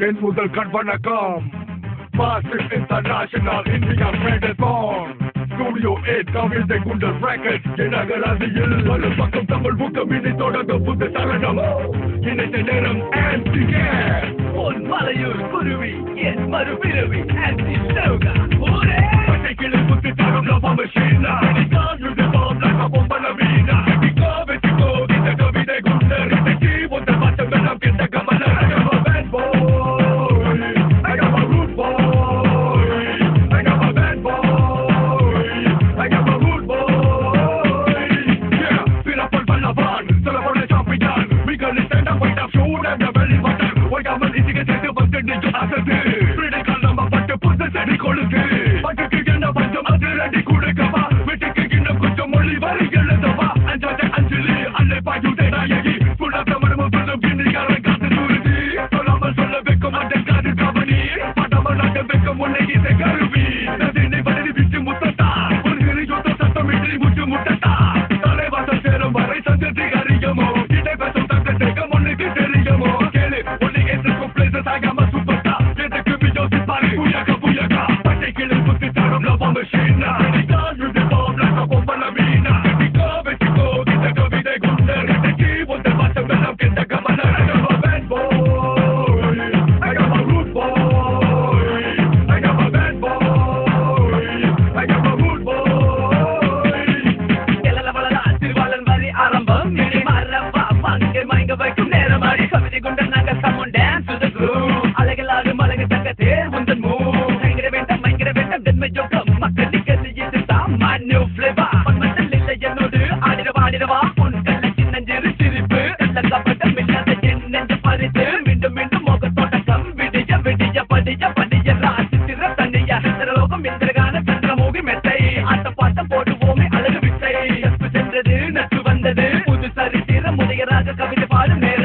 என் முதல் கண்வணக்கம் Massive International India Branded Born Studio 8 கவிதை Kundala Records எனகராதியில் பல பக்கம் தமிழ் புக்கம் இனி தொடங்க புது தருணம் இணைத்த நேரம் MCK உன் மலையூர் குருவி என் மறுபிறவி Anti-Sloga ஒரே பட்டைக்கிளை புத்து தரும் லவ மஷீனா காயுது பாம்லக பொம்பளவீனா வெட்டிக்கோ இந்த கவிதை குண்டல் இசைக்கு ஒத்த பாட்டம் எல்லாம் கிட்ட கமல bad boy I got my root boy I got my bad boy I got my root boy yeah Pirapol Palavan Salapone Champion we gonna stand up wait up shoot and the belly button wait up and இதிக சேர்த்து வந்து நின்று அசத்து பிடிக்கால் நம்ம பட்டு புது செடி கொழுக்கு பட்டுக்கு என்ன பஞ்சம் அது ரெடி கொடுக்கவா வீட்டுக்கு இன்னும் கொஞ்சம் மொழி வரி எழுதவா அஞ்சாத அஞ்சலி அல்லை பாயுதே நாயகி புள்ள தமிழ் புல்லும் கிண்ணிக்காரன் காத்து தூருதி சொல்லாமல் சொல்ல வைக்கும் மாட்டேன் காது கவனி பட்டமல் நாட்டு வைக்கும் உன்னை இசை கருவி நதினை வலி விட்டு முத்தத்தா ஒரு யுத்த சத்தம் இன்றி முட்டு முட்டத்தா தலைவாசல் சேரும் வரை சந்ததி அறியுமோ இடை பேசும் தங்கத்தேகம் உன்னைக்கு தெரியுமோ கேளு உன்னை எதிர்க்கும் பிளேசஸ் ஆகாம சூப்பர்ஸ்டா எதுக்கு மியோசி பாரு புயகா புயகா பட்டை கிளை புத்து தரும் லவ மஷீனா காயுது பாம்லக பொம்பளவீனா வெட்டிக்கோ இந்த கவிதை குண்டல் இசைக்கு ஒத்த பாட்டம் எல்லாம் கிட்ட கமல bad boy I got my root boy I got my bad boy I got my root boy எல்லவளலா Thiruvalan வரி ஆரம்பம் இனி மரவா வாங்க மயங்க வைக்கும் நேரம் ஆடி கவிதை குண்டல் நாங்க சமம் டான்ஸ் டு தி க்ரூவ் அழகலாடும் அழகு தங்கத்தே உந்தன் மூவ் மயங்கிட வேண்டாம் தென்மை ஜோக்கம் மக்களுக்கு இது தான் my new flavor மண்மத்தில் இல்லை என்னோடு ஆடிடவா உன் கல்ல சின்னஞ்சிறு சிரிப்பு கல்ல கப்பட்டம் இல்லாத என் நெஞ்ச பறித்து மீண்டும் மீண்டும் மோக தோட்டக்கம் படிய ராசி திற தண்ணியா லோகம் இந்திரகான சந்திரமோகி மெத்தை ஆட்ட பாட்டம் போடுவோமே அழகு வித்தை சென்றது நட்டு வந்தது புது சரித்திரம் உதயராக கவிதை பாடும் நேரம்